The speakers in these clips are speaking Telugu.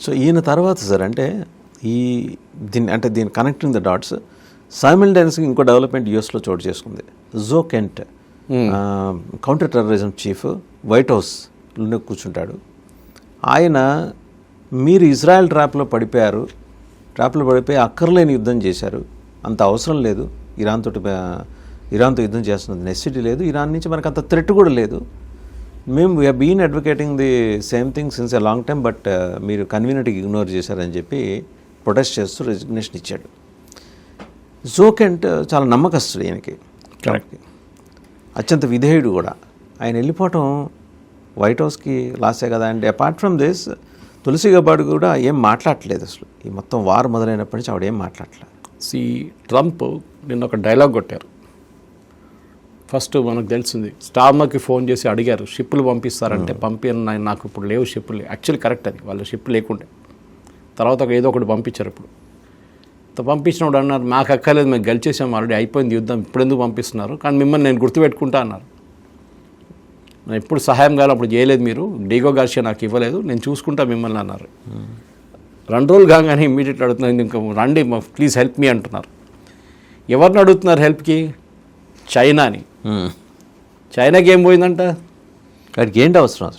సో ఈయన తర్వాత సార్ అంటే దీని కనెక్టింగ్ ద డాట్స్ సైమల్టేనియస్గా ఇంకో డెవలప్మెంట్ యూఎస్లో చోటు చేసుకుంది. Joe Kent counter terrorism chief white హౌస్లోనే కూర్చుంటాడు. ఆయన మీరు ఇజ్రాయెల్ ట్రాప్లో పడిపోయి అక్కర్లేని యుద్ధం చేశారు, అంత అవసరం లేదు, ఇరాన్తో యుద్ధం చేస్తున్నది నెసెసిటీ లేదు, ఇరాన్ నుంచి మనకు అంత థ్రెట్ కూడా లేదు, మేము we are been advocating the same thing since a long time, but మీరు కన్వీనియంట్గా ఇగ్నోర్ చేశారని చెప్పి ప్రొటెస్ట్ చేస్తూ రెసిగ్నేషన్ ఇచ్చాడు. జో కెంట్ చాలా నమ్మకస్తుడు ఈయనకి, అత్యంత విధేయుడు కూడా. ఆయన వెళ్ళిపోవటం వైట్ హౌస్కి లాసే కదా. And apart from this Tulsi Gabbard కూడా ఏం మాట్లాడట్లేదు అసలు. ఈ మొత్తం వార్ మొదలైనప్పటి నుంచి ఆవిడ ఏం మాట్లాడలేదు. ట్రంప్ నిన్న ఒక డైలాగ్ కొట్టారు. ఫస్ట్ మనకు తెలిసింది, స్టార్మర్కి ఫోన్ చేసి అడిగారు షిప్పులు పంపిస్తారంటే పంపిన నాకు ఇప్పుడు లేవు షిప్పులు. యాక్చువల్లీ కరెక్ట్ అది, వాళ్ళ షిప్ లేకుండే. తర్వాత ఏదో ఒకటి పంపించారు. ఇప్పుడు పంపించినప్పుడు అన్నారు మాకు అక్కర్లేదు, మేము గెలిచేసాము ఆల్రెడీ, అయిపోయింది యుద్ధం, ఇప్పుడు ఎందుకు పంపిస్తున్నారు, కానీ మిమ్మల్ని నేను గుర్తుపెట్టుకుంటా అన్నారు. నేను ఎప్పుడు సహాయం కావాలి అప్పుడు చేయలేదు, మీరు డీగో గార్షియా నాకు ఇవ్వలేదు, నేను చూసుకుంటా మిమ్మల్ని అన్నారు. 2 రోజులు కాగానే ఇమ్మీడియట్గా అడుగుతున్నారు, ఇంకా రండి ప్లీజ్ హెల్ప్ మీ అంటున్నారు. ఎవరిని అడుగుతున్నారు హెల్ప్కి? చైనాని. చైనాకి ఏం పోయిందంట, వాడికి ఏంటి అవసరం?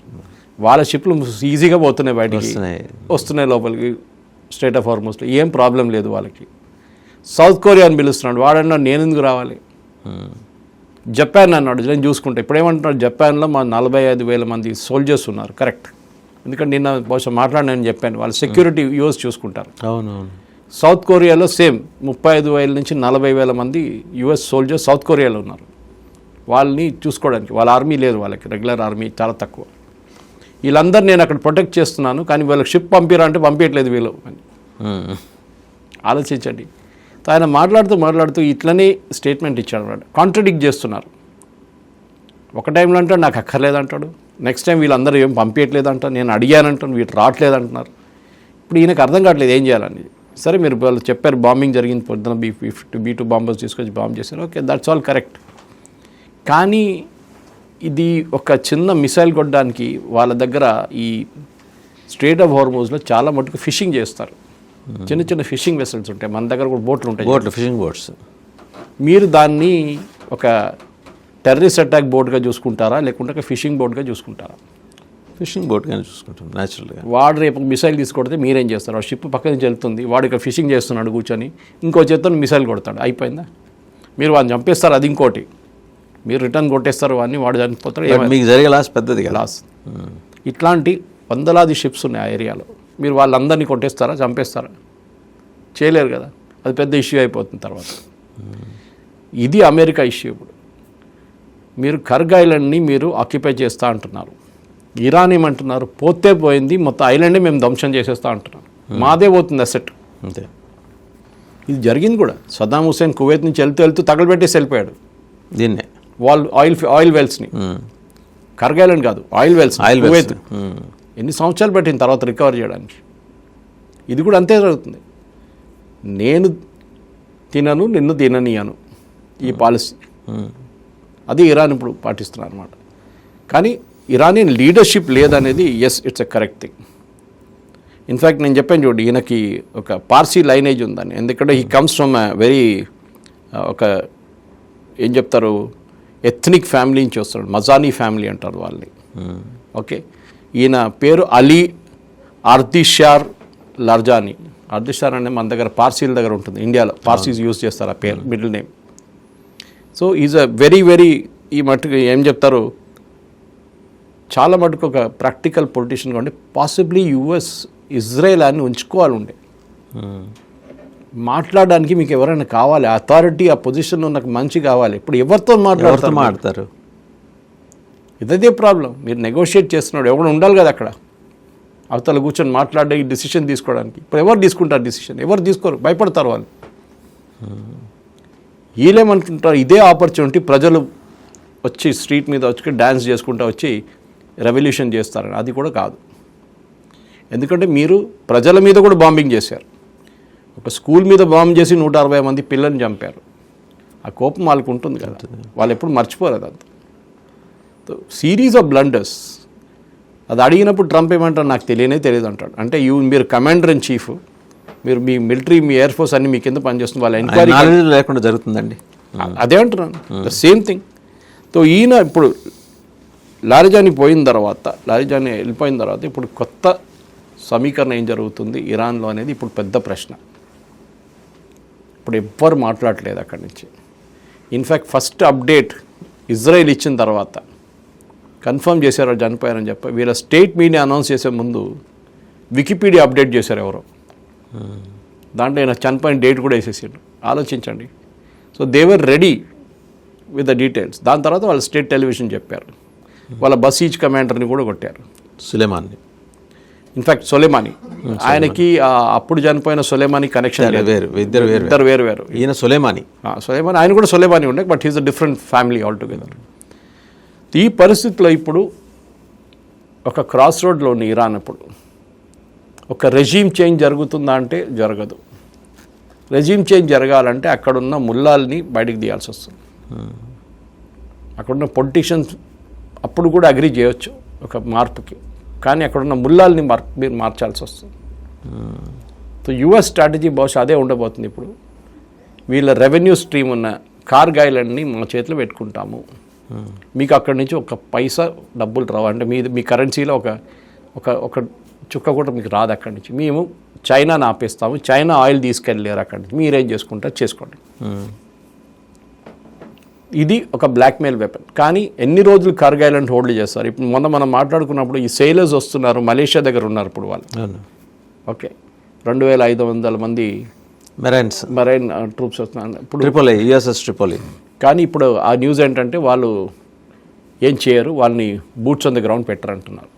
వాళ్ళ షిప్లు ఈజీగా పోతున్నాయి, బయటికి వస్తున్నాయి లోపలికి, స్ట్రైట్ ఆఫ్ హార్మోస్లో ఏం ప్రాబ్లం లేదు వాళ్ళకి. సౌత్ కొరియా అని పిలుస్తున్నాడు, వాడన్నాడు నేను ఎందుకు రావాలి. జపాన్ అన్నాడు నేను చూసుకుంటా. ఇప్పుడు ఏమంటున్నాడు, జపాన్లో మా 45,000 మంది సోల్జర్స్ ఉన్నారు. కరెక్ట్, ఎందుకంటే నిన్న బహుశా మాట్లాడినని చెప్పాను, వాళ్ళ సెక్యూరిటీ యూఎస్ చూసుకుంటారు. అవునవును. సౌత్ కొరియాలో సేమ్ 35,000 నుంచి 40,000 మంది యుఎస్ సోల్జర్స్ సౌత్ కొరియాలో ఉన్నారు. వాళ్ళని చూసుకోవడానికి వాళ్ళ ఆర్మీ లేదు, వాళ్ళకి రెగ్యులర్ ఆర్మీ చాలా తక్కువ. వీళ్ళందరూ నేను అక్కడ ప్రొటెక్ట్ చేస్తున్నాను, కానీ వీళ్ళకి షిప్ పంపిరా అంటే పంపించట్లేదు వీళ్ళు అని ఆలోచించండి. ఆయన మాట్లాడుతూ ఇట్లనే స్టేట్మెంట్ ఇచ్చాడు అన్నమాట. కాంట్రడిక్ట్ చేస్తున్నారు. ఒక టైంలో అంటాడు నాకు అక్కర్లేదంటాడు, నెక్స్ట్ టైం వీళ్ళందరూ ఏం పంపించట్లేదంట, నేను అడిగానంటాను వీళ్ళు రావట్లేదంటున్నారు. ఇప్పుడు ఈయనకు అర్థం కావట్లేదు ఏం చేయాలని. సరే మీరు వాళ్ళు చెప్పారు బాంబింగ్ జరిగింది, పొద్దున B-52 బాంబర్స్ తీసుకొచ్చి బాంబ్ చేశారు, ఓకే దట్స్ ఆల్ కరెక్ట్. కానీ ఇది ఒక చిన్న మిసైల్ కొట్టడానికి వాళ్ళ దగ్గర ఈ స్ట్రైట్ ఆఫ్ హార్మోస్లో చాలా మటుకు ఫిషింగ్ చేస్తారు. చిన్న చిన్న ఫిషింగ్ వెసల్స్ ఉంటాయి, మన దగ్గర కూడా బోట్లు ఉంటాయి, ఫిషింగ్ బోట్స్. మీరు దాన్ని ఒక టెర్రరిస్ట్ అటాక్ బోట్గా చూసుకుంటారా, లేకుంటే ఒక ఫిషింగ్ బోట్గా చూసుకుంటారా? ఫిషింగ్ బోట్గానే చూసుకుంటాం న్యాచురల్గా. వాడు రేపు మిసైల్ తీసుకొడితే మీరేం చేస్తారు? వాడు షిప్ పక్క నుంచి వెళ్తుంది, వాడు ఇక్కడ ఫిషింగ్ చేస్తున్నాడు కూర్చొని, ఇంకో చేత్తో మిసైల్ కొడతాడు, అయిపోయిందా? మీరు వాడిని చంపేస్తారు, అది ఇంకోటి. మీరు రిటర్న్ కొట్టేస్తారు వాడిని, వాడు చనిపోతాడు, మీకు జరిగే లాస్ పెద్దది లాస్. ఇట్లాంటి వందలాది షిప్స్ ఉన్నాయి ఆ ఏరియాలో. మీరు వాళ్ళందరినీ కొట్టేస్తారా, చంపేస్తారా? చేయలేరు కదా, అది పెద్ద ఇష్యూ అయిపోతుంది తర్వాత. ఇది అమెరికా ఇష్యూ. ఇప్పుడు మీరు కర్గ్ ఐలాండ్ని మీరు ఆక్యుపై చేస్తూ అంటున్నారు, ఇరాన్ ఏమంటున్నారు పోతే పోయింది, మొత్తం ఐలాండే మేము ధ్వంసం చేసేస్తా అంటున్నారు, మాదే పోతుంది అసెట్. అంతే, ఇది జరిగింది కూడా. సద్దాం హుసేన్ కువైత్ నుంచి వెళ్తూ తగలబెట్టేసి వెళ్ళిపోయాడు దీన్నే, ఆయిల్ వెల్స్ని. కర్గ్ ఐలాండ్ కాదు, ఆయిల్ వెల్స్. కువైత్ ఎన్ని సంవత్సరాలు పెట్టిన తర్వాత రికవర్ చేయడానికి. ఇది కూడా అంతే జరుగుతుంది. నేను తినను, నిన్ను తిననీయను, ఈ పాలసీ. అది ఇరాన్ ఇప్పుడు పాటిస్తున్నారు అనమాట. కానీ ఇరానియన్ లీడర్షిప్ లేదనేది yes, it's a correct thing. In fact నేను చెప్పాను చూడండి, ఈయనకి ఒక పార్సీ లైనేజ్ ఉందని. ఎందుకంటే హీ కమ్స్ ఫ్రమ్ వెరీ ఒక ఏం చెప్తారు ఎథ్నిక్ ఫ్యామిలీ నుంచి వస్తాడు, మజానీ ఫ్యామిలీ అంటారు వాళ్ళని. ఓకే, ఈయన పేరు అలీ అర్దిషార్ లర్జానీ. అర్దిషార్ అంటే మన దగ్గర పార్సీల దగ్గర ఉంటుంది, ఇండియాలో పార్సీస్ యూజ్ చేస్తారు ఆ పేరు, middle name. So is a very ఈ మట్టుకు ఏం చెప్తారు, చాలా మటుకు ఒక ప్రాక్టికల్ పొలిటీషియన్గా ఉండి పాసిబ్లీ యుఎస్ ఇజ్రాయెల్ అని ఉంచుకోవాలి ఉండే. మాట్లాడడానికి మీకు ఎవరైనా కావాలి, అథారిటీ ఆ పొజిషన్లో నాకు మంచి కావాలి. ఇప్పుడు ఎవరితో మాట్లాడతారు? ఇదే ప్రాబ్లం. మీరు నెగోషియేట్ చేస్తున్నాడు, ఎవరు ఉండాలి కదా అక్కడ అవతల కూర్చొని మాట్లాడే డిసిషన్ తీసుకోవడానికి. ఇప్పుడు ఎవరు తీసుకుంటారు డిసిషన్? ఎవరు తీసుకోరు, భయపడతారు వాళ్ళు. వీళ్ళేమనుకుంటారు, ఇదే ఆపర్చునిటీ ప్రజలు వచ్చి స్ట్రీట్ మీద వచ్చి డ్యాన్స్ చేసుకుంటూ వచ్చి రెవల్యూషన్ చేస్తారని. అది కూడా కాదు. ఎందుకంటే మీరు ప్రజల మీద కూడా బాంబింగ్ చేశారు. ఒక స్కూల్ మీద బాంబ్ చేసి 160 మంది పిల్లల్ని చంపారు. ఆ కోపం వాళ్ళకు ఉంటుంది కదా, వాళ్ళు ఎప్పుడు మర్చిపోరు అదంతా. Series of blunders. అది అడిగినప్పుడు ట్రంప్ ఏమంటారు, నాకు తెలియదు అంటాడు. అంటే మీరు కమాండర్ ఇన్ చీఫ్, మీరు మీ మిలిటరీ, మీ ఎయిర్ ఫోర్స్ అన్ని మీ కింద పనిచేస్తుంది, వాళ్ళ ఎంక్వైరీ లేకుండా జరుగుతుందండి. అదే అంటున్నాను, ద సేమ్ థింగ్. సో ఈయన ఇప్పుడు లారిజాని వెళ్ళిపోయిన తర్వాత ఇప్పుడు కొత్త సమీకరణ ఏం జరుగుతుంది ఇరాన్లో అనేది ఇప్పుడు పెద్ద ప్రశ్న. ఇప్పుడు ఎవ్వరు మాట్లాడలేదు అక్కడి నుంచి. ఇన్ఫ్యాక్ట్ ఫస్ట్ అప్డేట్ ఇజ్రాయెల్ ఇచ్చిన తర్వాత కన్ఫర్మ్ చేశారు చనిపోయారని చెప్పి, వీళ్ళ స్టేట్ మీడియా అనౌన్స్ చేసే ముందు వికీపీడియా అప్డేట్ చేశారు ఎవరో. దాంట్లో ఆయన చనిపోయిన డేట్ కూడా వేసేసాడు. ఆలోచించండి. So they were ready with the details. దాని తర్వాత వాళ్ళు స్టేట్ టెలివిజన్ చెప్పారు. వాళ్ళ బసీజ్ కమాండర్ని కూడా కొట్టారు, సులేమాన్ని. ఇన్ఫ్యాక్ట్ సొలైమానీ, ఆయనకి అప్పుడు చనిపోయిన సొలైమానీ కనెక్షన్ ఇద్దరు వేరు. ఈయన సొలైమానీ, ఆయన కూడా సొలైమానీ ఉండే, but he's a different family all together. ఈ పరిస్థితిలో ఇప్పుడు ఒక క్రాస్ రోడ్లో ఉంది ఇరాన్. ఇప్పుడు ఒక రెజీమ్ చేంజ్ జరుగుతుందా అంటే జరగదు. రెజీమ్ చేంజ్ జరగాలంటే అక్కడున్న ముల్లాల్ని బయటికి తీయాల్సి వస్తుంది. అక్కడున్న పొలిటీషియన్స్ అప్పుడు కూడా అగ్రీ చేయొచ్చు ఒక మార్పుకి, కానీ అక్కడున్న ముల్లాల్ని మీరు మార్చాల్సి వస్తుంది. సో యుఎస్ స్ట్రాటజీ బహుశా అదే ఉండబోతుంది. ఇప్పుడు వీళ్ళ రెవెన్యూ స్ట్రీమ్ ఉన్న కార్గిల్ని మా చేతిలో పెట్టుకుంటాము, మీకు అక్కడి నుంచి ఒక పైసా డబ్బులు రావు, అంటే మీ కరెన్సీలో ఒక చుక్క కూడా మీకు రాదు అక్కడి నుంచి. మేము చైనాని ఆపేస్తాము, చైనా ఆయిల్ తీసుకెళ్ళలేరు అక్కడి నుంచి, మీరేం చేసుకుంటారు చేసుకోండి. ఇది ఒక బ్లాక్మెయిల్ వెపన్. కానీ ఎన్ని రోజులు కార్గిల్ని హోల్డ్ చేస్తారు? ఇప్పుడు మొన్న మనం మాట్లాడుకున్నప్పుడు ఈ సేలర్స్ వస్తున్నారు, మలేషియా దగ్గర ఉన్నారు ఇప్పుడు వాళ్ళు. ఓకే, 2500 మంది మెరైన్ ట్రూప్స్ వస్తున్నారు ఇప్పుడు యుఎస్ఎస్ ట్రిపోలి. కానీ ఇప్పుడు ఆ న్యూస్ ఏంటంటే వాళ్ళు ఏం చేయరు, వాళ్ళని బూట్స్ ఆన్ ద గ్రౌండ్ పెట్టారంటున్నారు.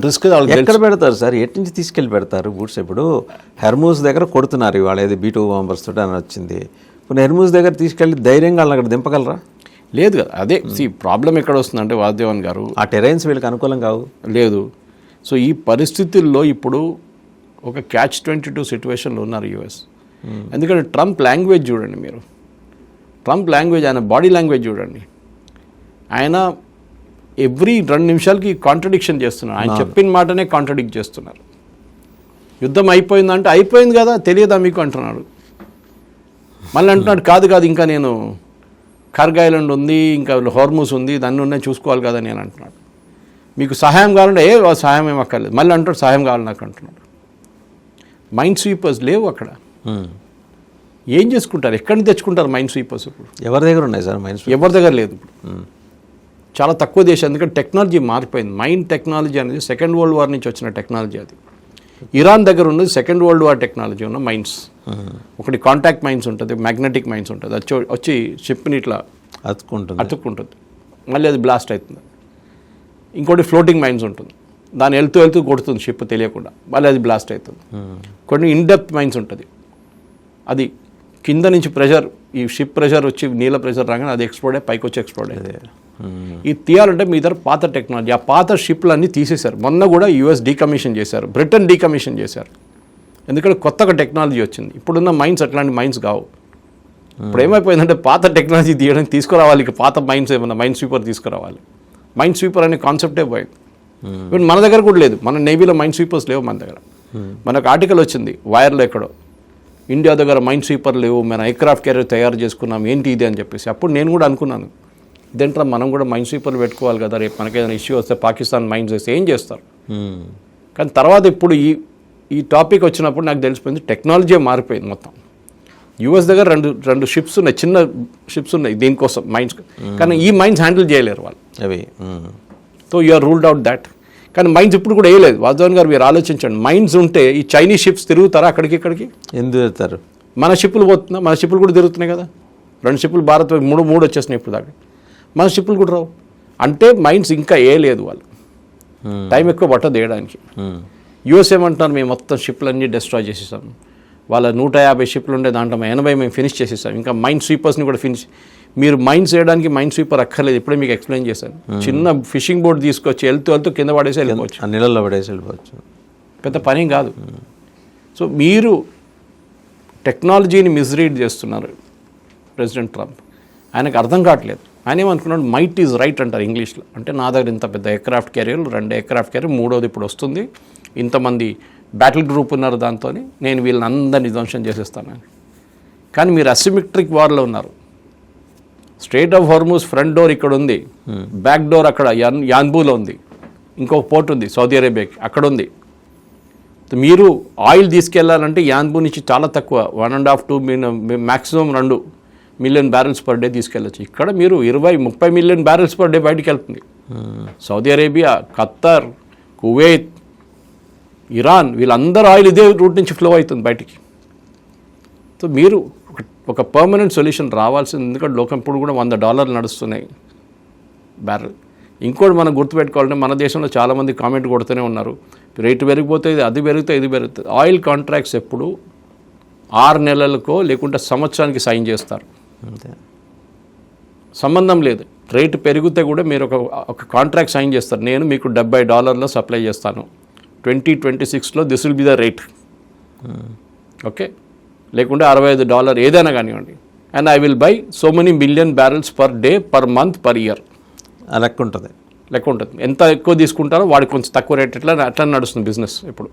రిస్క్ ఎక్కడ పెడతారు సార్? ఎటు నుంచి తీసుకెళ్ళి పెడతారు బూట్స్? ఇప్పుడు హెర్మూస్ దగ్గర కొడుతున్నారు ఇవాళ, ఏది B-2 బాంబర్స్ తోటి అని వచ్చింది. ఇప్పుడు హెర్మూస్ దగ్గర తీసుకెళ్ళి ధైర్యంగా వాళ్ళని అక్కడ దింపగలరా? లేదు కదా. అదే ప్రాబ్లం ఎక్కడ వస్తుందంటే వాసుదేవన్ గారు, ఆ టెరైన్స్ వీళ్ళకి అనుకూలం కావు. లేదు. సో ఈ పరిస్థితుల్లో ఇప్పుడు ఒక catch-22 సిచ్యువేషన్లో ఉన్నారు యుఎస్. ఎందుకంటే ట్రంప్ లాంగ్వేజ్ చూడండి మీరు, ట్రంప్ లాంగ్వేజ్, ఆయన బాడీ లాంగ్వేజ్ చూడండి. ఆయన ఎవ్రీ 2 నిమిషాలకి కాంట్రడిక్షన్ చేస్తున్నారు. ఆయన చెప్పిన మాటనే కాంట్రడిక్ట్ చేస్తున్నారు. యుద్ధం అయిపోయిందంటే అయిపోయింది కదా, తెలియదా మీకు అంటున్నాడు. మళ్ళీ అంటున్నాడు కాదు ఇంకా నేను కార్గిల్ ఉంది, ఇంకా హోర్ముస్ ఉంది, దాన్ని ఉన్నాయి చూసుకోవాలి కదా నేను అంటున్నాడు. మీకు సహాయం కావాలంటే సహాయం ఏం అక్కర్లేదు, మళ్ళీ అంటాడు సహాయం కావాలి నాకు అంటున్నాడు. మైండ్ స్వీపర్స్ లేవు అక్కడ. ఏం చేసుకుంటారు? ఎక్కడి నుంచి తెచ్చుకుంటారు మైండ్ స్వీపర్స్? ఇప్పుడు ఎవరి దగ్గర ఉన్నాయి సార్ మైండ్ స్వీపర్? ఎవరి దగ్గర లేదు ఇప్పుడు. చాలా తక్కువ దేశం, ఎందుకంటే టెక్నాలజీ మారిపోయింది. మైండ్ టెక్నాలజీ అనేది సెకండ్ వరల్డ్ వార్ నుంచి వచ్చిన టెక్నాలజీ. అది ఇరాన్ దగ్గర ఉన్నది సెకండ్ వరల్డ్ వార్ టెక్నాలజీ ఉన్న మైండ్స్. ఒకటి కాంటాక్ట్ మైండ్స్ ఉంటుంది, మ్యాగ్నెటిక్ మైండ్స్ ఉంటుంది. అది వచ్చి షిప్ని ఇట్లా అతుక్కుంటుంది, మళ్ళీ అది బ్లాస్ట్ అవుతుంది. ఇంకోటి ఫ్లోటింగ్ మైండ్స్ ఉంటుంది, దాన్ని వెళ్తూ కొడుతుంది షిప్ తెలియకుండా, మళ్ళీ అది బ్లాస్ట్ అవుతుంది. కొన్ని ఇన్డెప్త్ మైండ్స్ ఉంటుంది, అది కింద నుంచి ప్రెషర్, ఈ షిప్ ప్రెషర్ వచ్చి నీళ్ళ ప్రెషర్ రాగానే అది ఎక్స్ప్లోడ్ అయ్యి పైకి వచ్చి ఎక్స్ప్లోడ్ అయ్యేది. ఇది తీయాలంటే మీ దగ్గర పాత టెక్నాలజీ, ఆ పాత షిప్లన్నీ తీసేశారు. మొన్న కూడా యుఎస్ డీకమిషన్ చేశారు, బ్రిటన్ డీకమిషన్ చేశారు. ఎందుకంటే కొత్తగా టెక్నాలజీ వచ్చింది. ఇప్పుడున్న మైండ్స్ అట్లాంటి మైండ్స్ కావు. ఇప్పుడు ఏమైపోయిందంటే పాత టెక్నాలజీ తీయడానికి తీసుకురావాలి, ఇక పాత మైండ్స్ ఏమన్నా మైండ్ స్వీపర్ తీసుకురావాలి. మైండ్ స్వీపర్ అనే కాన్సెప్టే పోయింది. ఇప్పుడు మన దగ్గర కూడా లేదు, మన నేవీలో మైండ్ స్వీపర్స్ లేవు మన దగ్గర. మనకు ఆర్టికల్ వచ్చింది వైర్లో ఎక్కడో, ఇండియా దగ్గర మైండ్ స్వీపర్ లేవు, మన ఎయిర్క్రాఫ్ట్ క్యారియర్ తయారు చేసుకున్నాం, ఏంటి ఇది అని చెప్పేసి. అప్పుడు నేను కూడా అనుకున్నాను, ఇదేంట్రా మనం కూడా మైండ్ స్వీపర్లు పెట్టుకోవాలి కదా, రేపు మనకేదైనా ఇష్యూ వస్తే పాకిస్తాన్ మైండ్స్ వేస్తే ఏం చేస్తారు. కానీ తర్వాత ఇప్పుడు ఈ టాపిక్ వచ్చినప్పుడు నాకు తెలిసిపోయింది టెక్నాలజీ మారిపోయింది మొత్తం. యుఎస్ దగ్గర రెండు షిప్స్ ఉన్నాయి, చిన్న షిప్స్ ఉన్నాయి దీనికోసం మైండ్స్, కానీ ఈ మైండ్స్ హ్యాండిల్ చేయలేరు వాళ్ళు అవి. So you are ruled out that. కానీ మైండ్స్ ఇప్పుడు కూడా వేయలేదు. వాసుదేవన్ గారు మీరు ఆలోచించండి, మైండ్స్ ఉంటే ఈ చైనీస్ షిప్స్ తిరుగుతారా అక్కడికి ఇక్కడికి? ఎందుకు తిరుగుతారు? మన షిప్పులు పోతున్నా, మన షిప్పులు కూడా తిరుగుతున్నాయి కదా. 2 షిప్పులు భారత్ మూడు వచ్చేసినాయి ఇప్పుడు దాకా, మన షిప్పులు కూడా రావు. అంటే మైండ్స్ ఇంకా వేయలేదు వాళ్ళు, టైం ఎక్కువ పట్టదు వేయడానికి. యూఎస్ ఏమంటున్నారు, మేము మొత్తం షిప్లన్నీ డిస్ట్రాయ్ చేసేసాం, వాళ్ళ 150 షిప్లు ఉండే దాంట్లో 80 మేము ఫినిష్ చేసేసాం, ఇంకా మైండ్ స్వీపర్స్ని కూడా ఫినిష్. మీరు మైండ్స్ వేయడానికి మైండ్ స్వీపర్ అక్కర్లేదు, ఇప్పుడే మీకు ఎక్స్ప్లెయిన్ చేశాను. చిన్న ఫిషింగ్ బోట్ తీసుకొచ్చి వెళ్తూ కింద పడేసి వెళ్ళిపోవచ్చు, నీళ్ళల్లో పడేసి వెళ్ళిపోవచ్చు, పెద్ద పని కాదు. సో మీరు టెక్నాలజీని మిస్రీడ్ చేస్తున్నారు ప్రెసిడెంట్ ట్రంప్. ఆయనకు అర్థం కావట్లేదు ఆయన ఏమనుకున్నాడు, మైట్ ఈజ్ రైట్ అంటారు ఇంగ్లీష్లో. అంటే నా దగ్గర ఇంత పెద్ద ఎయిర్క్రాఫ్ట్ క్యారియర్లు, 2 ఎయిర్క్రాఫ్ట్ క్యారియర్, 3వది ఇప్పుడు వస్తుంది, ఇంతమంది బ్యాటిల్ గ్రూప్ ఉన్నారు, దాంతో నేను వీళ్ళని అందరినీ ధ్వంసం చేసేస్తాను. కానీ మీరు అసిమెట్రిక్ వార్లో ఉన్నారు. Straight of Hormuz front door ఇక్కడ ఉంది, బ్యాక్ డోర్ అక్కడ యాన్బూలో ఉంది, ఇంకొక పోర్ట్ ఉంది సౌదీ అరేబియాకి అక్కడ ఉంది. మీరు ఆయిల్ తీసుకెళ్లాలంటే యాన్బూ నుంచి చాలా తక్కువ 1.5-2 maximum 2 million barrels per day తీసుకెళ్ళచ్చు. ఇక్కడ మీరు 20-30 మిలియన్ బ్యారెల్స్ పర్ డే బయటికి వెళ్తుంది. Saudi Arabia, Qatar, Kuwait, Iran వీళ్ళందరూ ఆయిల్ ఇదే రూట్ నుంచి ఫ్లో అవుతుంది బయటికి. సో మీరు ఒక పర్మనెంట్ సొల్యూషన్ రావాల్సింది. ఎందుకంటే లోకం ఇప్పుడు కూడా $100 నడుస్తున్నాయి బ్యారెల్. ఇంకోటి మనం గుర్తుపెట్టుకోవాలంటే మన దేశంలో చాలామంది కామెంట్ కొడుతూనే ఉన్నారు, రేటు పెరిగిపోతే అది పెరిగితే ఇది పెరుగుతుంది. ఆయిల్ కాంట్రాక్ట్స్ ఎప్పుడు 6 నెలలకో లేకుంటే సంవత్సరానికి సైన్ చేస్తారు, సంబంధం లేదు. రేటు పెరిగితే కూడా మీరు ఒక కాంట్రాక్ట్ సైన్ చేస్తారు, నేను మీకు $70 సప్లై చేస్తాను, 2026లో this will be the rate, okay, లేకుంటే $65 ఏదైనా కానివ్వండి, and I will buy so many million barrels per day, per month, per year. లెక్క ఉంటుంది. ఎంత ఎక్కువ తీసుకుంటారో వాడికి కొంచెం తక్కువ రేట్ అట్లా నడుస్తుంది బిజినెస్. ఇప్పుడు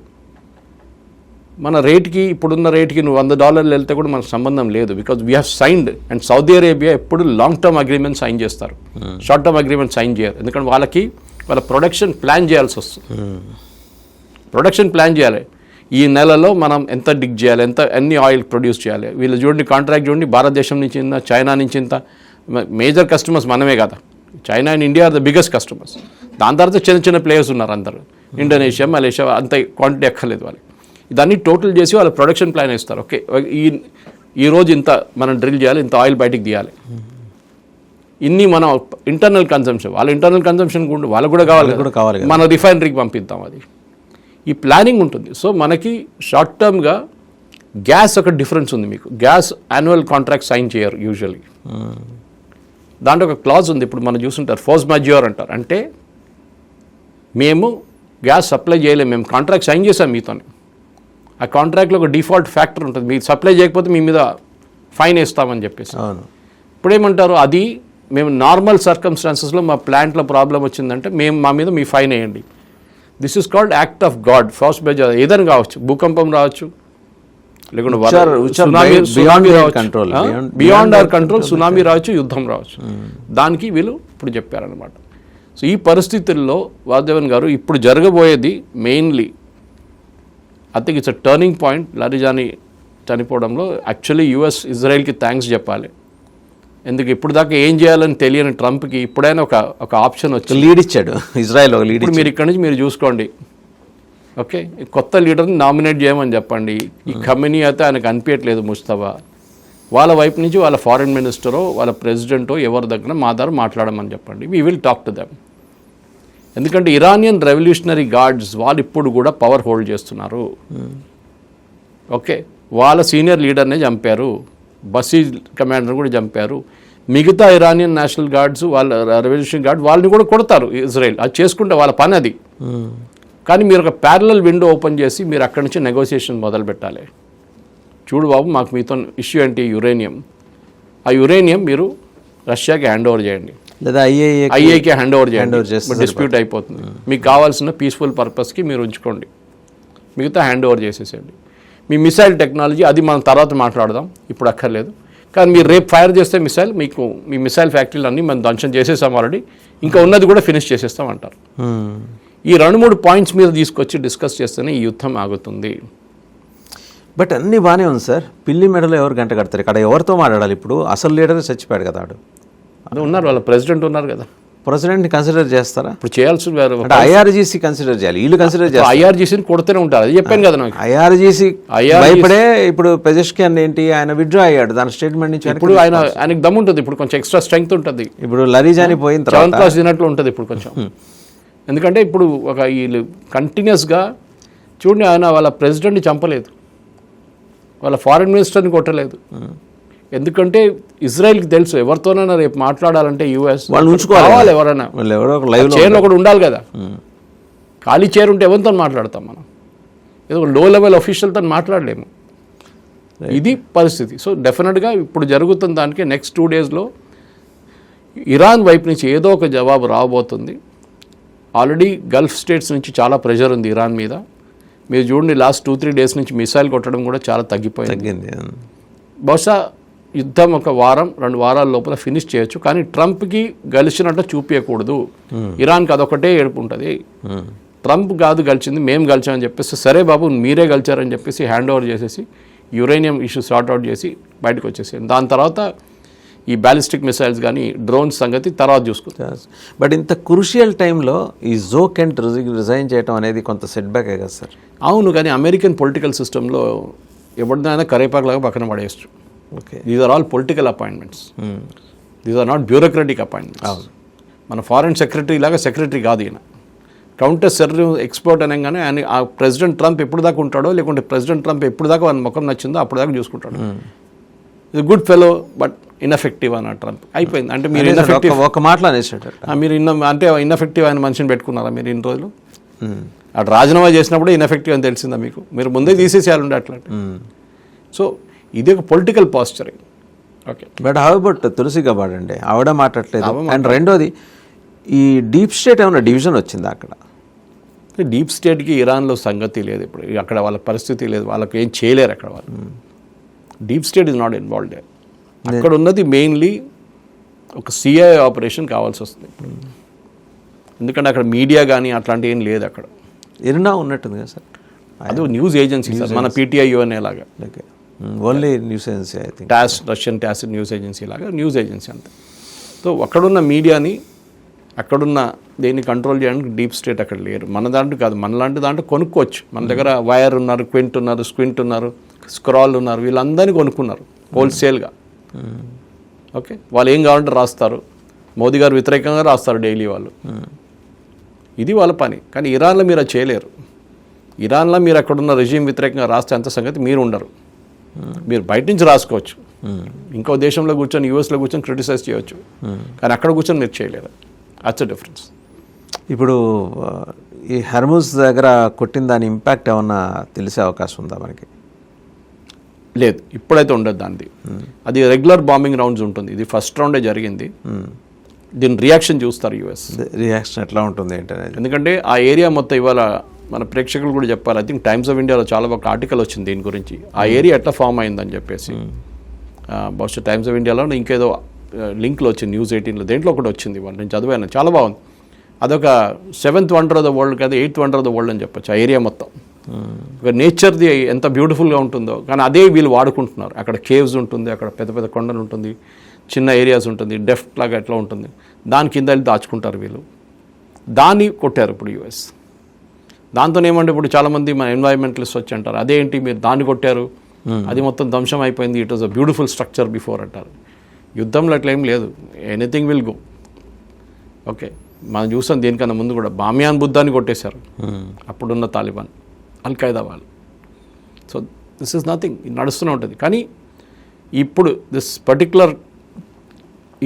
మన రేట్కి, ఇప్పుడున్న రేట్కి నువ్వు $100 వెళ్తే కూడా మనకు సంబంధం లేదు. Because we have signed. And Saudi Arabia ఎప్పుడు లాంగ్ టర్మ్ అగ్రిమెంట్ సైన్ చేస్తారు, షార్ట్ టర్మ్ అగ్రిమెంట్ సైన్ చేయరు. ఎందుకంటే వాళ్ళ ప్రొడక్షన్ ప్లాన్ చేయాల్సి వస్తుంది. ప్రొడక్షన్ ప్లాన్ చేయాలి, ఈ నెలలో మనం ఎంత డిగ్ చేయాలి, ఎన్ని ఆయిల్ ప్రొడ్యూస్ చేయాలి. వీళ్ళు చూడండి కాంట్రాక్ట్ చూడండి, భారతదేశం నుంచి ఇంత, చైనా నుంచి ఇంత. మేజర్ కస్టమర్స్ మనమే కదా, China and India are the biggest customers. దాని తర్వాత చిన్న చిన్న ప్లేయర్స్ ఉన్నారు అందరూ, ఇండోనేషియా, మలేషియా, అంత క్వాంటిటీ ఎక్కర్లేదు వాళ్ళు. ఇదన్నీ టోటల్ చేసి వాళ్ళ ప్రొడక్షన్ ప్లాన్ ఇస్తారు. ఓకే, ఈ రోజు ఇంత మనం డ్రిల్ చేయాలి, ఇంత ఆయిల్ బయటికి తీయాలి, ఇన్ని మనం ఇంటర్నల్ కన్సంప్షన్, వాళ్ళ ఇంటర్నల్ కన్సంప్షన్ వాళ్ళకు కూడా కావాలి, మన రిఫైనరీకి పంపిద్దాం. అది ఈ ప్లానింగ్ ఉంటుంది. సో మనకి షార్ట్ టర్మ్గా గ్యాస్ ఒక డిఫరెన్స్ ఉంది. మీకు గ్యాస్ యాన్యువల్ కాంట్రాక్ట్ సైన్ చేయరు యూజువల్లీ. దాంట్లో ఒక క్లాజ్ ఉంది, ఇప్పుడు మనం చూస్తుంటారు, ఫోర్స్ మాజ్యూర్ అంటారు. అంటే మేము గ్యాస్ సప్లై చేయలేము, మేము కాంట్రాక్ట్ సైన్ చేసాం మీతోనే, ఆ కాంట్రాక్ట్లో ఒక డిఫాల్ట్ ఫ్యాక్టర్ ఉంటుంది, మీరు సప్లై చేయకపోతే మీ మీద ఫైన్ వేస్తామని చెప్పేసి. ఇప్పుడేమంటారు, అది మేము నార్మల్ సర్కమ్స్టాన్సెస్లో మా ప్లాంట్లో ప్రాబ్లం వచ్చిందంటే మా మీద మీ ఫైన్ వేయండి. This is called act of God. Force majeure ఏదైనా కావచ్చు, భూకంపం రావచ్చు, లేకుంటే బియాండ్ అవర్ కంట్రోల్, సునామీ రావచ్చు, యుద్ధం రావచ్చు. దానికి వీళ్ళు ఇప్పుడు చెప్పారనమాట. సో ఈ పరిస్థితుల్లో వాసుదేవన్ గారు ఇప్పుడు జరగబోయేది mainly, I think it's a turning point. Larijani చనిపోవడంలో యాక్చువల్లీ యుఎస్ ఇజ్రాయెల్కి థ్యాంక్స్ చెప్పాలి. ఎందుకు ఇప్పుడు దాకా ఏం చేయాలని తెలియని ట్రంప్కి ఇప్పుడైనా ఒక ఆప్షన్ వచ్చి లీడ్ ఇచ్చాడు ఇజ్రాయెల్. ఇప్పుడు మీరు ఇక్కడ నుంచి మీరు చూసుకోండి, ఓకే, కొత్త లీడర్ని నామినేట్ చేయమని చెప్పండి. ఈ ఖమేనీ అయితే ఆయనకు అనిపించట్లేదు ముస్తఫా, వాళ్ళ వైపు నుంచి వాళ్ళ ఫారిన్ మినిస్టరో వాళ్ళ ప్రెసిడెంటో ఎవరి దగ్గర మా దగ్గర మాట్లాడమని చెప్పండి. We will talk to them. ఎందుకంటే ఇరానియన్ రెవల్యూషనరీ గార్డ్స్ వాళ్ళు ఇప్పుడు కూడా పవర్ హోల్డ్ చేస్తున్నారు. ఓకే, వాళ్ళ సీనియర్ లీడర్నే చంపారు, బసీజ్ కమాండర్ కూడా చంపారు. మిగతా ఇరానియన్ నేషనల్ గార్డ్స్, వాళ్ళ రెవల్యూషన్ గార్డ్ వాళ్ళని కూడా కొడతారు ఇజ్రాయెల్. అది చేసుకుంటే వాళ్ళ పని అది. కానీ మీరు ఒక ప్యారలల్ విండో ఓపెన్ చేసి మీరు అక్కడి నుంచి నెగోసియేషన్ మొదలు పెట్టాలి. చూడు బాబు, మాకు మీతో ఇష్యూ ఏంటి, యురేనియం. ఆ యురేనియం మీరు రష్యాకి హ్యాండ్ ఓవర్ చేయండి, లేదా ఐఏకి హ్యాండ్ ఓవర్ చేయండి, డిస్ప్యూట్ అయిపోతుంది. మీకు కావాల్సిన పీస్ఫుల్ పర్పస్కి మీరు ఉంచుకోండి, మిగతా హ్యాండ్ ఓవర్ చేసేసేయండి. మీ మిసైల్ టెక్నాలజీ అది మనం తర్వాత మాట్లాడదాం, ఇప్పుడు అక్కర్లేదు. కానీ మీరు రేపు ఫైర్ చేస్తే మిసైల్, మీకు మీ మిసైల్ ఫ్యాక్టరీలు అన్నీ మనం ధ్వంసం చేసేస్తాం ఆల్రెడీ, ఇంకా ఉన్నది కూడా ఫినిష్ చేసేస్తాం అంటారు. ఈ 2-3 పాయింట్స్ మీద తీసుకొచ్చి డిస్కస్ చేస్తేనే ఈ యుద్ధం ఆగుతుంది. బట్ అన్నీ బాగానే ఉంది సార్. పిల్లి మెడలో ఎవరు గంట కడతారు? ఇక్కడ ఎవరితో మాట్లాడాలి? ఇప్పుడు అసలు లీడర్ చచ్చిపోయాడు కదా, అదే ఉన్నారు, వాళ్ళ ప్రెసిడెంట్ ఉన్నారు కదా. ప్రెసిడెంట్ని కన్సిడర్ చేస్తారా? ఇప్పుడు చేయాల్సి ఐఆర్జీసీ కన్సిడర్ చేయాలి, వీళ్ళు కన్సిడర్ చేయాలి. ఐఆర్జీసీని కొడుతూనే ఉంటారు, అది చెప్పాను కదా నాకు. ఐఆర్జీసీ భయపడే ఇప్పుడు పెజెష్కియాన్ ఏంటి, ఆయన విత్డ్రా అయ్యాడు దాని స్టేట్మెంట్ నుంచి. ఇప్పుడు ఆయనకు దమ్ ఉంటుంది, ఇప్పుడు కొంచెం ఎక్స్ట్రా స్ట్రెంగ్త్ ఉంటుంది. ఇప్పుడు లరీజాని పోయిన తర్వాత 7th క్లాస్ తినట్లు ఉంటుంది ఇప్పుడు కొంచెం. ఎందుకంటే ఇప్పుడు వీళ్ళు కంటిన్యూస్గా చూడండి, ఆయన వాళ్ళ ప్రెసిడెంట్ని చంపలేదు, వాళ్ళ ఫారిన్ మినిస్టర్ని కొట్టలేదు. ఎందుకంటే ఇజ్రాయెల్కి తెలుసు ఎవరితోనైనా రేపు మాట్లాడాలంటే యూఎస్ వాళ్ళు ఉంచుకోవాలి, ఎవరైనా చైర్లో ఒకటి ఉండాలి కదా. ఖాళీ చైర్ ఉంటే ఎవరితో మాట్లాడతాం మనం? ఏదో లో లెవెల్ అఫీషియల్తో మాట్లాడలేము. ఇది పరిస్థితి. సో డెఫినెట్గా ఇప్పుడు జరుగుతున్న దానికి నెక్స్ట్ 2 డేస్లో ఇరాన్ వైపు నుంచి ఏదో ఒక జవాబు రాబోతుంది. ఆల్రెడీ గల్ఫ్ స్టేట్స్ నుంచి చాలా ప్రెషర్ ఉంది ఇరాన్ మీద. మీరు చూడండి లాస్ట్ 2-3 డేస్ నుంచి మిసైల్ కొట్టడం కూడా చాలా తగ్గింది. బహుశా యుద్ధం ఒక వారం 2 వారాల లోపల ఫినిష్ చేయొచ్చు. కానీ ట్రంప్కి గెలిచినట్టు చూపించకూడదు. ఇరాన్కి అదొకటే ఏడుపు ఉంటుంది. ట్రంప్ కాదు గెలిచింది, మేము గెలిచామని చెప్పేసి, సరే బాబు మీరే గెలిచారని చెప్పేసి హ్యాండ్ ఓవర్ చేసేసి యురేనియం ఇష్యూ సార్ట్అవుట్ చేసి బయటకు వచ్చేసి దాని తర్వాత ఈ బ్యాలిస్టిక్ మిసైల్స్ కానీ డ్రోన్స్ సంగతి తర్వాత చూసుకుంటారు. బట్ ఇంత క్రూషియల్ టైంలో ఈ జో కెంట్ రిజైన్ చేయడం అనేది కొంత సెట్ బ్యాకే కదా సార్? అవును, కానీ అమెరికన్ పొలిటికల్ సిస్టంలో ఎవరినైనా కరేపాకులాగా పక్కన పడేయచ్చు. Okay, these are all political appointments, these are not bureaucratic appointments. మన ఫారెన్ సెక్రటరీ లాగా సెక్రటరీ కాదు ఈయన. కౌంటర్ టెర్రరిజం ఎక్స్పర్ట్ అనగానే ఆయన ఆ ప్రెసిడెంట్ ట్రంప్ ఎప్పుడు దాకా ఉంటాడో, లేకుంటే ప్రెసిడెంట్ ట్రంప్ ఎప్పుడు దాకా వాళ్ళ ముఖం నచ్చిందో అప్పుడు దాకా చూసుకుంటాడు. ఇది గుడ్ ఫెలో బట్ ఇన్ఎఫెక్టివ్ అన్న ట్రంప్ అయిపోయింది. అంటే మీరు ఇన్ఎఫెక్టివ్ ఒక మాటలో అనేసాడు. మీరు అంటే ఇన్ఎఫెక్టివ్ అయిన మనిషిని పెట్టుకున్నారా మీరు ఇన్ని రోజులు? అటు రాజీనామా చేసినప్పుడు ఇన్ఎఫెక్టివ్ అని తెలిసిందా మీకు? మీరు ముందే తీసేసేయాలి ఉండే అట్లా. సో ఇది ఒక political posturing. Okay, but how about Tulsi Gabbard అండి? ఆవిడ మాట్లాడలేదు. అండ్ రెండోది, ఈ డీప్ స్టేట్ ఏమైనా డివిజన్ వచ్చిందా అక్కడ? డీప్ స్టేట్కి ఇరాన్లో సంగతి లేదు ఇప్పుడు. అక్కడ వాళ్ళ పరిస్థితి లేదు, వాళ్ళకి ఏం చేయలేరు అక్కడ వాళ్ళు. Deep state is not involved. అక్కడ ఉన్నది మెయిన్లీ ఒక సిఐ ఆపరేషన్ కావాల్సి వస్తుంది ఇప్పుడు. ఎందుకంటే అక్కడ మీడియా కానీ అట్లాంటివి ఏం లేదు అక్కడ. ఇరినా ఉన్నట్టుంది కదా సార్? అది న్యూస్ ఏజెన్సీ సార్, మన పీటీఐ యుఎన్ఏ లాగా. Okay, only news agency I think. Russian టాసిడ్ న్యూస్ ఏజెన్సీ లాగా న్యూస్ ఏజెన్సీ అంతే. సో అక్కడున్న మీడియాని, అక్కడున్న దేన్ని కంట్రోల్ చేయడానికి డీప్ స్టేట్ అక్కడ లేరు. మన దాంట్లో కాదు, మనలాంటి దాంట్లో కొనుక్కోవచ్చు. మన దగ్గర వైర్ ఉన్నారు, క్వింట్ ఉన్నారు, స్క్వింట్ ఉన్నారు, స్క్రాల్ ఉన్నారు, వీళ్ళందరినీ కొనుక్కున్నారు హోల్సేల్గా. ఓకే, వాళ్ళు ఏం కావాలంటే రాస్తారు. మోదీ గారు వ్యతిరేకంగా రాస్తారు డైలీ వాళ్ళు. ఇది వాళ్ళ పని. కానీ ఇరాన్లో మీరు అది చేయలేరు. ఇరాన్లో మీరు అక్కడున్న రెజ్యూమ్ వ్యతిరేకంగా రాస్తే అంత సంగతి మీరు ఉండరు. మీరు బయట నుంచి రాసుకోవచ్చు, ఇంకో దేశంలో కూర్చొని యూఎస్లో కూర్చొని క్రిటిసైజ్ చేయవచ్చు, కానీ అక్కడ కూర్చొని మీరు చేయలేరు. అట్స్ అ డిఫరెన్స్. ఇప్పుడు ఈ హర్ముజ్ దగ్గర కొట్టిన దాని ఇంపాక్ట్ ఏమన్నా తెలిసే అవకాశం ఉందా మనకి? లేదు, ఇప్పుడైతే ఉండదు దానిది. అది రెగ్యులర్ బాంబింగ్ రౌండ్స్ ఉంటుంది. ఇది ఫస్ట్ రౌండే జరిగింది. దీని రియాక్షన్ చూస్తారు యూఎస్. రియాక్షన్ ఎట్లా ఉంటుంది ఏంటనేది. ఎందుకంటే ఆ ఏరియా మొత్తం ఇవాళ మన ప్రేక్షకులు కూడా చెప్పారు. ఐ థింక్ టైమ్స్ ఆఫ్ ఇండియాలో చాలా ఒక ఆర్టికల్ వచ్చింది దీని గురించి, ఆ ఏరియా ఎట్లా ఫామ్ అయిందని చెప్పేసి. బహుశా టైమ్స్ ఆఫ్ ఇండియాలో ఇంకేదో లింక్లో వచ్చింది, న్యూస్ 18లో దేంట్లో ఒకటి వచ్చింది. వాళ్ళు నేను చదివాను, చాలా బాగుంది. అదొక 7th wonder of the world కాదు, 8th wonder of the world అని చెప్పొచ్చు. ఆ ఏరియా మొత్తం ఒక నేచర్ది ఎంత బ్యూటిఫుల్గా ఉంటుందో, కానీ అదే వీళ్ళు వాడుకుంటున్నారు. అక్కడ కేవ్స్ ఉంటుంది, అక్కడ పెద్ద పెద్ద కొండలు ఉంటుంది, చిన్న ఏరియాస్ ఉంటుంది, డెఫ్ట్ లాగా ఎట్లా ఉంటుంది, దాని కింద వెళ్ళి దాచుకుంటారు వీళ్ళు. దాన్ని కొట్టారు ఇప్పుడు యూఎస్. దాంతో ఏమంటే ఇప్పుడు చాలామంది మన ఎన్వైరన్మెంటలిస్ట్ వచ్చి అంటారు, అదేంటి మీరు దాన్ని కొట్టారు, అది మొత్తం ధ్వంసం అయిపోయింది, it was a beautiful structure before అంటారు. యుద్ధంలో అట్లా ఏం లేదు, ఎనీథింగ్ విల్ గో. ఓకే, మనం చూసాం దీనికన్నా ముందు కూడా బామియాన్ బుద్ధాన్ని కొట్టేశారు అప్పుడున్న తాలిబాన్, అల్-ఖైదా వాళ్ళు. సో దిస్ ఈజ్ నథింగ్, నడుస్తూనే ఉంటుంది. కానీ ఇప్పుడు దిస్ పర్టికులర్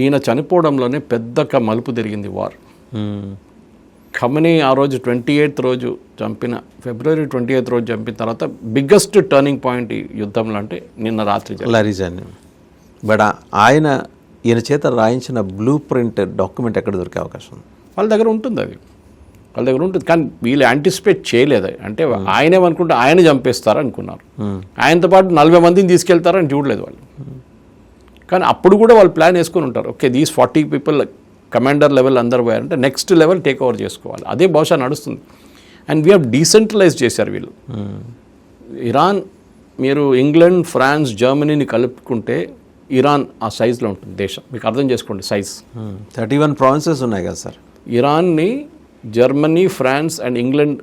ఈయన చనిపోవడంలోనే పెద్ద మలుపు తిరిగింది వార్. ఖమనీ ఆ రోజు 28th రోజు చంపిన, February 28th రోజు చంపిన తర్వాత బిగ్గెస్ట్ టర్నింగ్ పాయింట్ ఈ యుద్ధంలో అంటే నిన్న రాత్రి జరిగింది. బట్ ఈయన చేత రాయించిన బ్లూ ప్రింట్ డాక్యుమెంట్ ఎక్కడ దొరికే అవకాశం ఉంది? వాళ్ళ దగ్గర ఉంటుంది, అది వాళ్ళ దగ్గర ఉంటుంది. కానీ వీళ్ళు యాంటిసిపేట్ చేయలేదు. అంటే ఆయనేమనుకుంటే ఆయన చంపేస్తారు అనుకున్నారు, ఆయనతో పాటు 40 మందిని తీసుకెళ్తారని చూడలేదు వాళ్ళు. కానీ అప్పుడు కూడా వాళ్ళు ప్లాన్ వేసుకొని ఉంటారు, okay these 40 people commander level అందరు పోయారంటే నెక్స్ట్ లెవెల్ టేక్ ఓవర్ చేసుకోవాలి. అదే బహుశా నడుస్తుంది. అండ్ వీ హ్యావ్ డీసెంట్రలైజ్ చేశారు వీళ్ళు. ఇరాన్ మీరు ఇంగ్లాండ్, ఫ్రాన్స్, జర్మనీని కలుపుకుంటే ఇరాన్ ఆ సైజులో ఉంటుంది దేశం. మీకు అర్థం చేసుకోండి సైజ్. 31 ప్రావిన్సెస్ ఉన్నాయి కదా సార్. ఇరాన్ని జర్మనీ, ఫ్రాన్స్ అండ్ ఇంగ్లాండ్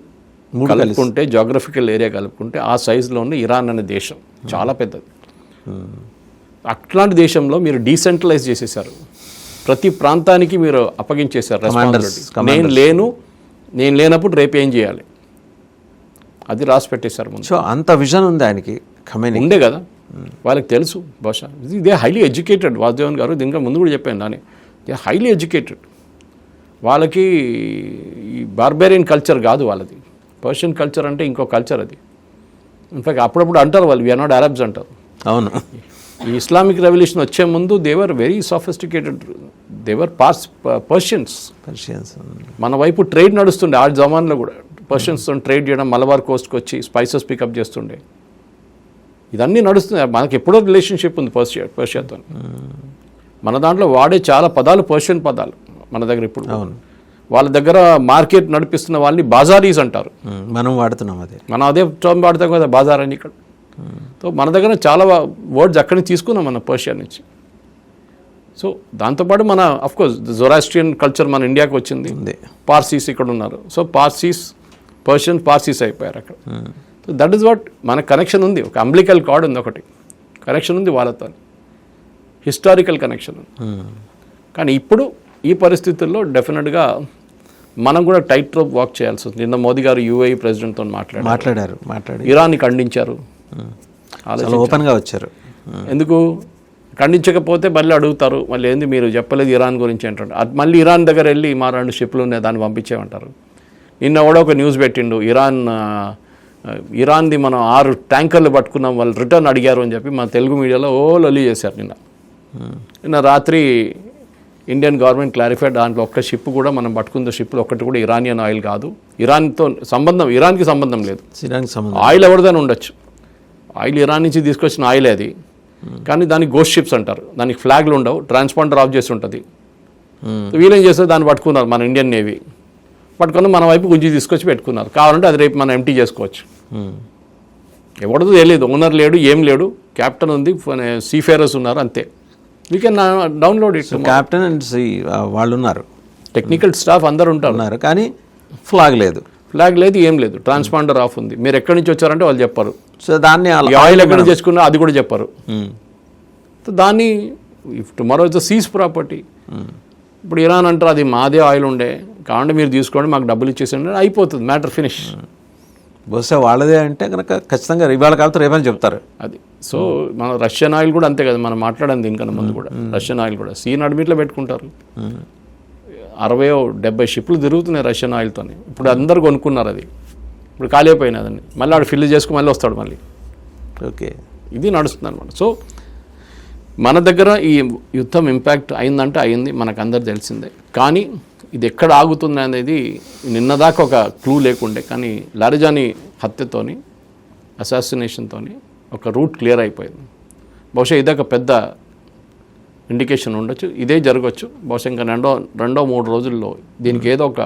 కలుపుకుంటే, జాగ్రఫికల్ ఏరియా కలుపుకుంటే ఆ సైజులో ఉన్న ఇరాన్ అనే దేశం చాలా పెద్దది. అట్లాంటి దేశంలో మీరు డీసెంట్రలైజ్ చేసేసారు. ప్రతి ప్రాంతానికి మీరు అప్పగించేశారు రెస్పాన్సిబిలిటీ. నేను లేనప్పుడు రేపు ఏం చేయాలి అది రాసి పెట్టేశారు ముందు. సో అంత విజన్ ఉంది ఆయనకి, ఉండే కదా వాళ్ళకి తెలుసు. బహుశా దే హైలీ ఎడ్యుకేటెడ్. వాసుదేవన్ గారు దీనిగా ముందు కూడా చెప్పాను దాన్ని, దే హైలీ ఎడ్యుకేటెడ్. వాళ్ళకి ఈ బార్బేరియన్ కల్చర్ కాదు వాళ్ళది, పర్షియన్ కల్చర్ అంటే ఇంకో కల్చర్ అది. ఇన్ఫాక్ట్ అప్పుడప్పుడు అంటారు వాళ్ళు వీఆర్ నాట్ అరబ్స్ అంటారు. అవును, ఈ ఇస్లామిక్ రెవల్యూషన్ వచ్చే ముందు దేవర్ వెరీ సోఫిస్టికేటెడ్, దేవర్ పర్షియన్స్. మన వైపు ట్రేడ్ నడుస్తుండే ఆ జమాన్లో కూడా, పర్షియన్స్తో ట్రేడ్ చేయడం, మలబార్ కోస్ట్కి వచ్చి స్పైసెస్ పికప్ చేస్తుండే, ఇదన్నీ నడుస్తుంది. మనకి ఎప్పుడో రిలేషన్షిప్ ఉంది పర్షియాతో. మన దాంట్లో వాడే చాలా పదాలు పర్షియన్ పదాలు మన దగ్గర ఇప్పుడు. వాళ్ళ దగ్గర మార్కెట్ నడిపిస్తున్న వాళ్ళని బాజారీస్ అంటారు, మనం వాడుతున్నాం అదే, మనం అదే టర్మ్ వాడతాం కదా బాజార్ అని ఇక్కడ. సో మన దగ్గర చాలా వర్డ్స్ అక్కడి నుంచి తీసుకున్నాం మన పర్షియా నుంచి. సో దాంతోపాటు మన అఫ్కోర్స్ జొరాస్ట్రియన్ కల్చర్ మన ఇండియాకి వచ్చింది, పార్సీస్ ఇక్కడ ఉన్నారు. సో పర్షియన్ పార్సీస్ అయిపోయారు అక్కడ. సో దట్ ఈస్ వాట్ మన కనెక్షన్ ఉంది, ఒక అంబ్లికల్ కార్డ్ ఉంది, ఒకటి కనెక్షన్ ఉంది వాళ్ళతో, హిస్టారికల్ కనెక్షన్ ఉంది. కానీ ఇప్పుడు ఈ పరిస్థితుల్లో డెఫినెట్గా మనం కూడా టైట్ రోప్ వాక్ చేయాల్సి వస్తుంది. నిన్న మోదీ గారు యూఏఈ ప్రెసిడెంట్తో మాట్లాడారు, ఇరాన్ని ఖండించారు, ఓపెన్గా వచ్చారు. ఎందుకు ఖండించకపోతే మళ్ళీ అడుగుతారు, మళ్ళీ ఏంది మీరు చెప్పలేదు ఇరాన్ గురించి అంటారు. మళ్ళీ ఇరాన్ దగ్గర వెళ్ళి మా 2 షిప్లు ఉన్నాయి దాన్ని పంపించేమంటారు. నిన్న కూడా ఒక న్యూస్ పెట్టిండు, ఇరాన్ది మనం 6 ట్యాంకర్లు పట్టుకున్నాం, వాళ్ళు రిటర్న్ అడిగారు అని చెప్పి మన తెలుగు మీడియాలో లొల్లి చేశారు నిన్న రాత్రి. ఇండియన్ గవర్నమెంట్ క్లారిఫైడ్, దాంట్లో ఒక్క షిప్ కూడా మనం పట్టుకున్న షిప్లో ఒక్కటి కూడా ఇరానియన్ ఆయిల్ కాదు, ఇరాన్కి సంబంధం లేదు. ఆయిల్ ఎవరిదైనా ఉండొచ్చు, ఆయిల్ ఇరాన్ నుంచి తీసుకొచ్చిన ఆయిలే అది, కానీ దానికి గోస్ట్ షిప్స్ అంటారు, దానికి ఫ్లాగ్లు ఉండవు, ట్రాన్స్పాండర్ ఆఫ్ చేసి ఉంటుంది. వీళ్ళేం చేస్తారు, దాన్ని పట్టుకున్నారు మన ఇండియన్ నేవీ, పట్టుకొని మన వైపు గుంజి తీసుకొచ్చి పెట్టుకున్నారు. కావాలంటే అది రేపు మనం ఎంటీ చేసుకోవచ్చు. ఎవరిదో తెలియదు, ఓనర్ లేడు, ఏం లేడు, క్యాప్టెన్ ఉంది, సీఫేరర్స్ ఉన్నారు, అంతే. We can download it. Captain and వాళ్ళు ఉన్నారు, టెక్నికల్ స్టాఫ్ అందరు ఉంటారు, కానీ ఫ్లాగ్ లేదు, ఏం లేదు, ట్రాన్స్పాండర్ ఆఫ్ ఉంది. మీరు ఎక్కడి నుంచి వచ్చారంటే వాళ్ళు చెప్పారు. సో దాన్ని ఆయిల్ ఎక్కడి నుంచి తెచ్చుకున్నా అది కూడా చెప్పారు. సో దాన్ని టుమారో ఇట్స్ సీజ్ ప్రాపర్టీ. ఇప్పుడు ఇరాన్ అంటారు అది మాదే ఆయిల్ ఉండే, కావాలంటే మీరు తీసుకోండి, మాకు డబ్బులు ఇచ్చేసండి, అయిపోతుంది, మ్యాటర్ ఫినిష్. బహుశా వాళ్ళదే అంటే కనుక ఖచ్చితంగా ఇవాళ కాబట్టి రేపని చెప్తారు అది. సో మన రష్యన్ ఆయిల్ కూడా అంతే కదా, మనం మాట్లాడాం దీనికన్నా ముందు కూడా, రష్యన్ ఆయిల్ కూడా సీ నడిమిట్లో పెట్టుకుంటారు. 60-70 షిప్లు తిరుగుతున్నాయి రష్యన్ ఆయిల్తో. ఇప్పుడు అందరు కొనుక్కున్నారు, అది ఇప్పుడు ఖాళీ అయిపోయినది అదండి, మళ్ళీ ఆడు ఫిల్ చేసుకుని మళ్ళీ వస్తాడు మళ్ళీ. ఓకే, ఇది నడుస్తుంది అనమాట. సో మన దగ్గర ఈ యుద్ధం ఇంపాక్ట్ అయిందంటే అయింది, మనకు అందరు తెలిసిందే. కానీ ఇది ఎక్కడ ఆగుతుంది అనేది నిన్నదాకా ఒక క్లూ లేకుండే, కానీ లారిజాని హత్యతోని, అసాసినేషన్తోని ఒక రూట్ క్లియర్ అయిపోయింది. బహుశా ఇదొక పెద్ద ఇండికేషన్ ఉండొచ్చు, ఇదే జరగచ్చు. బహుశా ఇంకా 2-3 రోజుల్లో దీనికి ఏదో ఒక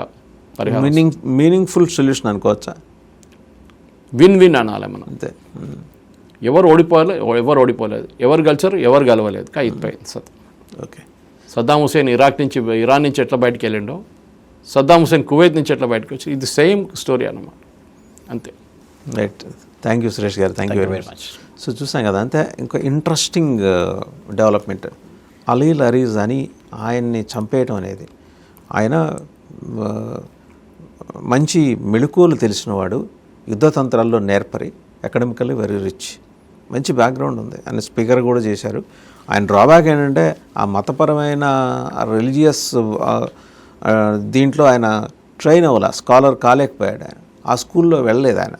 పరిహారం, మీనింగ్ఫుల్ సొల్యూషన్ అనుకోవచ్చా? విన్ అనాలి మనం, అంతే. ఎవరు ఓడిపోలేదు, ఎవరు గెలిచారు, ఎవరు గెలవలేదు, అయిపోయింది. ఓకే, సద్దాం హుసేన్ ఇరాన్ నుంచి ఎట్లా బయటకు వెళ్ళిండో, సద్దాం హుసేన్ కువైట్ నుంచి ఎట్లా బయటకు వచ్చి, ఇది సేమ్ స్టోరీ అన్నమాట, అంతే. రైట్, థ్యాంక్ యూ సురేష్ గారు, thank you very much. So చూసాం కదా, అంతే. ఇంకో ఇంట్రెస్టింగ్ డెవలప్మెంట్, అలీల్ అరీజ్ అని ఆయన్ని చంపేయటం అనేది, ఆయన మంచి మెళుకువలు తెలిసినవాడు, యుద్ధతంత్రాల్లో నేర్పరి, అకాడమికల్లీ వెరీ రిచ్, మంచి బ్యాక్గ్రౌండ్ ఉంది, ఆయన స్పీకర్ కూడా చేశారు. ఆయన డ్రాబ్యాక్ ఏంటంటే ఆ మతపరమైన రిలీజియస్ దీంట్లో ఆయన ట్రైన్ అవ్వాల, స్కాలర్ కాలేకపోయాడు, ఆయన ఆ స్కూల్లో వెళ్ళలేదు, ఆయన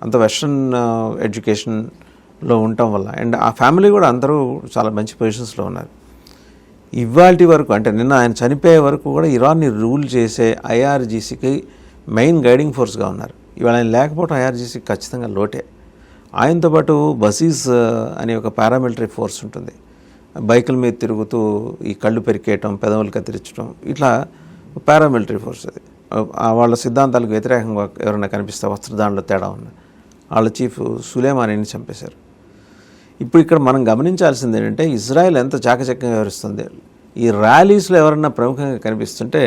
అంత వెస్ట్రన్ ఎడ్యుకేషన్లో ఉండటం వల్ల. అండ్ ఆ ఫ్యామిలీ కూడా అందరూ చాలా మంచి పొజిషన్స్లో ఉన్నారు. ఇవాల్టి వరకు అంటే నిన్న ఆయన చనిపోయే వరకు కూడా ఇరాన్ని రూల్ చేసే ఐఆర్జీసీకి మెయిన్ గైడింగ్ ఫోర్స్గా ఉన్నారు. ఇవాళ ఆయన లేకపోవడం ఐఆర్జీసీకి ఖచ్చితంగా లోటే. ఆయనతో పాటు బసీజ్ అనే ఒక పారామిలిటరీ ఫోర్స్ ఉంటుంది, బైకుల మీద తిరుగుతూ ఈ కళ్ళు పెరికేయటం, పెదవులు కత్తిరించడం, ఇట్లా పారామిలిటరీ ఫోర్స్. అది వాళ్ళ సిద్ధాంతాలకు వ్యతిరేకంగా ఎవరైనా కనిపిస్తే వస్త్రదానిలో తేడా ఉన్న వాళ్ళ చీఫ్ సులేమానీని చంపేశారు. ఇప్పుడు ఇక్కడ మనం గమనించాల్సింది ఏంటంటే ఇజ్రాయెల్ ఎంత చాకచక్యంగా వ్యవహరిస్తుంది. ఈ ర్యాలీస్లో ఎవరన్నా ప్రముఖంగా కనిపిస్తుంటే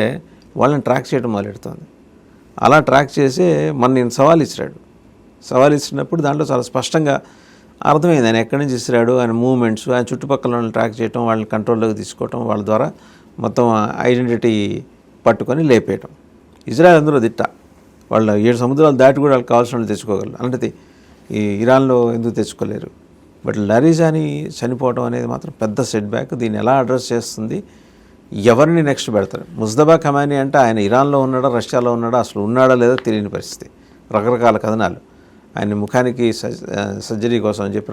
వాళ్ళని ట్రాక్ చేయడం మొదలెడుతుంది. అలా ట్రాక్ చేసి నేను సవాల్ ఇచ్చినప్పుడు దాంట్లో చాలా స్పష్టంగా అర్థమైంది ఆయన ఎక్కడి నుంచి ఇస్తున్నాడు, ఆయన మూవ్మెంట్స్, ఆయన చుట్టుపక్కల వాళ్ళని ట్రాక్ చేయడం, వాళ్ళని కంట్రోల్లోకి తీసుకోవటం, వాళ్ళ ద్వారా మొత్తం ఐడెంటిటీ పట్టుకొని లేపేయటం. ఇజ్రాయెల్ అందులో దిట్ట, వాళ్ళు 7 సముద్రాలు దాటి కూడా వాళ్ళకి కావాల్సిన వాళ్ళు తెచ్చుకోగలరు. అలాంటిది ఈ ఇరాన్లో ఎందుకు తెచ్చుకోలేరు? బట్ లారిజాని చనిపోవడం అనేది మాత్రం పెద్ద సెట్ బ్యాక్. దీన్ని ఎలా అడ్రస్ చేస్తుంది, ఎవరిని నెక్స్ట్ పెడతారు? ముజ్తబా ఖమానీ అంటే ఆయన ఇరాన్లో ఉన్నాడా, రష్యాలో ఉన్నాడా, అసలు ఉన్నాడా లేదో తెలియని పరిస్థితి, రకరకాల కథనాలు. ఆయన ముఖానికి సర్జరీ కోసం అని చెప్పి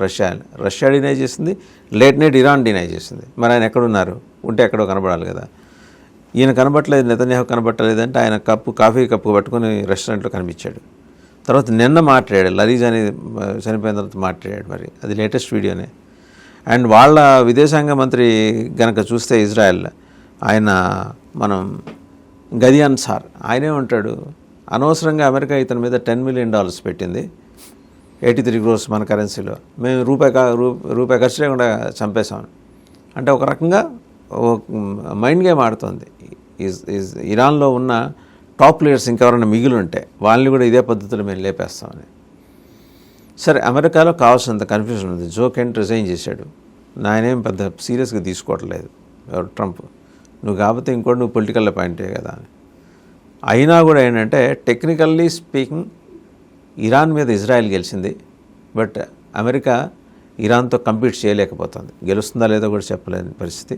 రష్యా డినై చేసింది, లేట్ నైట్ ఇరాన్ డినై చేసింది. మరి ఆయన ఎక్కడున్నారు? ఉంటే ఎక్కడో కనబడాలి కదా. ఈయన కనబట్టలేదు, నెతన్యాహు కనబట్టలేదంటే ఆయన కాఫీ కప్పు పట్టుకొని రెస్టారెంట్లో కనిపించాడు. తర్వాత నిన్న మాట్లాడాడు, లరీజ్ అని చనిపోయిన తర్వాత మాట్లాడాడు. మరి అది లేటెస్ట్ వీడియోనే. అండ్ వాళ్ళ విదేశాంగ మంత్రి గనక చూస్తే ఇజ్రాయెల్, ఆయన మనం గదియాన్ సార్ ఆయనే ఉంటాడు, అనవసరంగా అమెరికా ఇతని మీద $10 million పెట్టింది, 83 crores మన కరెన్సీలో, మేము రూపాయి ఖర్చు లేకుండా చంపేశాం. అంటే ఒక రకంగా మైండ్ గేమ్ ఆడుతుంది. ఇరాన్లో ఉన్న టాప్ లీడర్స్ ఇంకెవరైనా మిగిలి ఉంటే వాళ్ళని కూడా ఇదే పద్ధతిలో మేము లేపేస్తామని. సరే, అమెరికాలో కావాల్సినంత కన్ఫ్యూజన్ ఉంది. జో కెంట్ రిజైన్ చేశాడు, నాయనేం పెద్ద సీరియస్గా తీసుకోవట్లేదు ఎవరు ట్రంప్, నువ్వు కాకపోతే ఇంకోటి నువ్వు పొలిటికల్ పాయింటే కదా అని. అయినా కూడా ఏంటంటే టెక్నికల్లీ స్పీకింగ్ ఇరాన్ మీద ఇజ్రాయెల్ గెలిచింది, బట్ అమెరికా ఇరాన్తో కంపీట్ చేయలేకపోతుంది. గెలుస్తుందా లేదో కూడా చెప్పలేని పరిస్థితి.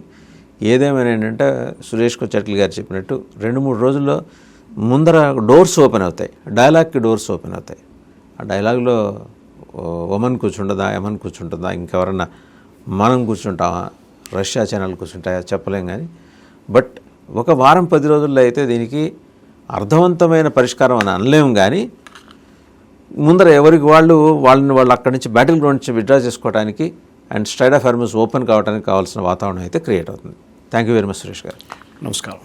ఏదేమైనా ఏంటంటే సురేష్ కొచ్చట్ల గారు చెప్పినట్టు 2-3 రోజుల్లో ముందర డోర్స్ ఓపెన్ అవుతాయి, డైలాగ్కి డోర్స్ ఓపెన్ అవుతాయి. ఆ డైలాగ్లో ఒమన్ కూర్చుంటుందా, యమన్ కూర్చుంటుందా, ఇంకెవరన్నా మనం కూర్చుంటామా, రష్యా ఛానల్ కూర్చుంటాయా చెప్పలేం. కానీ బట్ ఒక వారం 10 రోజుల్లో అయితే దీనికి అర్థవంతమైన పరిష్కారం అని అనలేము. కానీ ముందర ఎవరికి వాళ్ళని అక్కడి నుంచి బ్యాటిల్ గ్రౌండ్ నుంచి విత్డ్రా చేసుకోవడానికి అండ్ స్ట్రైట్ ఆఫ్ హార్మస్ ఓపెన్ కావడానికి కావాల్సిన వాతావరణం అయితే క్రియేట్ అవుతుంది. Thank you very much Suresh గారు. నమస్కారం.